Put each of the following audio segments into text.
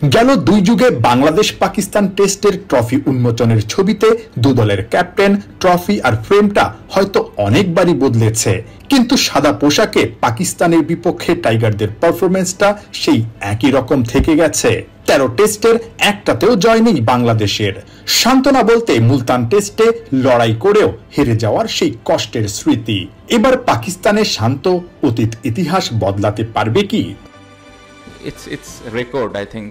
গেল দুই যুগে বাংলাদেশ পাকিস্তান টেস্টের ট্রফি উন্মোচনের ছবিতে দু দলের ক্যাপ্টেন, ট্রফি আর ফ্রেমটা হয়তো অনেকবারই বদলেছে, কিন্তু সাদা পোশাকে পাকিস্তানের বিপক্ষে টাইগারদের পারফরমেন্সটা সেই একই রকম থেকে গেছে। 13 টেস্টের একটাতেও জয় নেই বাংলাদেশের। সান্ত্বনা বলতে মুলতান টেস্টে লড়াই করেও হেরে যাওয়ার সেই কষ্টের স্মৃতি। এবার পাকিস্তানের শান্ত অতীত ইতিহাস বদলাতে পারবে কি? It's record. I think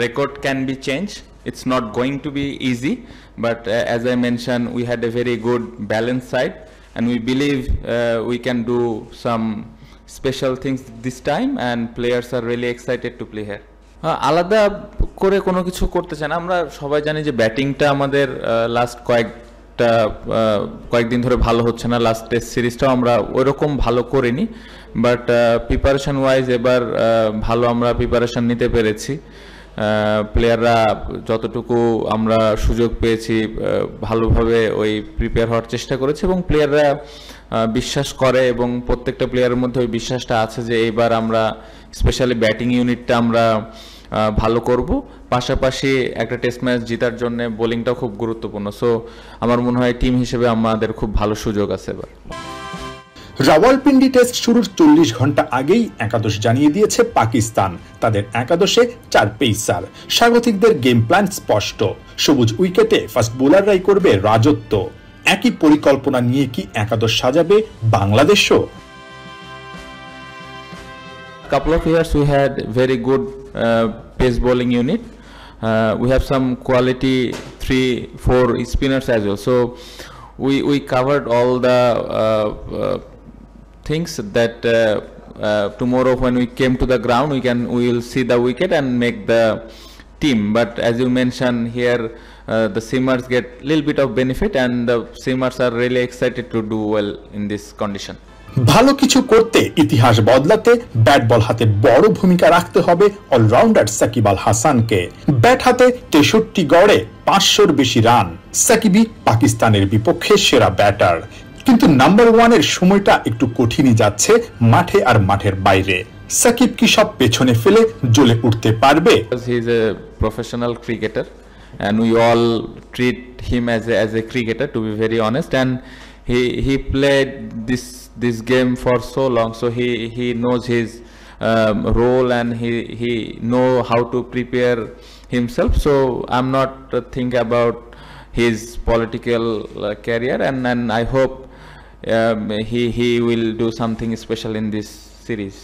record can be changed. It's not going to be easy, but as I mentioned, we had a very good balanced side, and we believe we can do some special things this time, and players are really excited to play here. আলাদা করে কোনো কিছু করতে চাই না। আমরা সবাই জানি যে ব্যাটিংটা আমাদের লাস্ট কয়েকদিন ধরে ভালো হচ্ছে না। লাস্ট টেস্ট সিরিজটাও আমরা ওইরকম ভালো করিনি, বাট প্রিপারেশন ওয়াইজ এবার ভালো আমরা প্রিপারেশন নিতে পেরেছি। প্লেয়াররা যতটুকু আমরা সুযোগ পেয়েছি ভালোভাবে ওই প্রিপেয়ার হওয়ার চেষ্টা করেছে, এবং প্লেয়াররা বিশ্বাস করে, এবং প্রত্যেকটা প্লেয়ারের মধ্যে ওই বিশ্বাসটা আছে যে এইবার আমরা স্পেশালি ব্যাটিং ইউনিটটা আমরা ভালো করব। পাশাপাশি একটা টেস্ট ম্যাচ জেতার জন্য বোলিংটাও খুব গুরুত্বপূর্ণ। সো আমার মনে হয় টিম হিসেবে আমাদের খুব ভালো সুযোগ আছে এবার। রাওয়ালপিন্ডি টেস্ট শুরুর 40 ঘন্টা আগেই একাদশ জানিয়ে দিয়েছে পাকিস্তান। তাদের একাদশে 4 পেসার। স্বাগতিকদের গেম প্ল্যান স্পষ্ট। সবুজ উইকেটে ফাস্ট বোলাররাই করবে রাজত্ব। একই পরিকল্পনা নিয়ে কি একাদশ সাজাবে বাংলাদেশও? Couple of years we had very good pace bowling unit. We have some quality 3-4 spinners as well. So we covered all the things that tomorrow when we came to the ground we will see the wicket and make the team. But as you mentioned here, the seamers get little bit of benefit, and the seamers are really excited to do well in this condition. ভালো কিছু করতে, ইতিহাস বদলাতে bat ball হাতে বড় ভূমিকা রাখতে হবে অলরাউন্ডার সাকিব আল হাসানকে। ব্যাট হাতে 63 গড়ে 500-র বেশি রান। সাকিবই পাকিস্তানের বিপক্ষে সেরা ব্যাটার, কিন্তু নাম্বার 1 এর সময়টা একটু কঠিনই যাচ্ছে মাঠে আর মাঠের বাইরে। সাকিব কি সব পেছনে ফেলে জ্বলে উঠতে পারবে? He is a professional cricketer, and we all treat him as a cricketer, to be very honest, and he played this game for so long, so he knows his role, and he know how to prepare himself. So I'm not think about his political career, and I hope he will do something special in this series.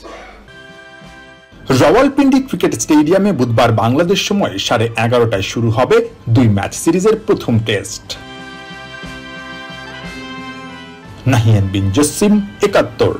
Rawalpindi cricket স্টেডিয়ামে বুধবার বাংলাদেশ সময় 11:30টায় শুরু হবে 2 match সিরিজের প্রথম test. Nahiyan বিন জসিম, 71।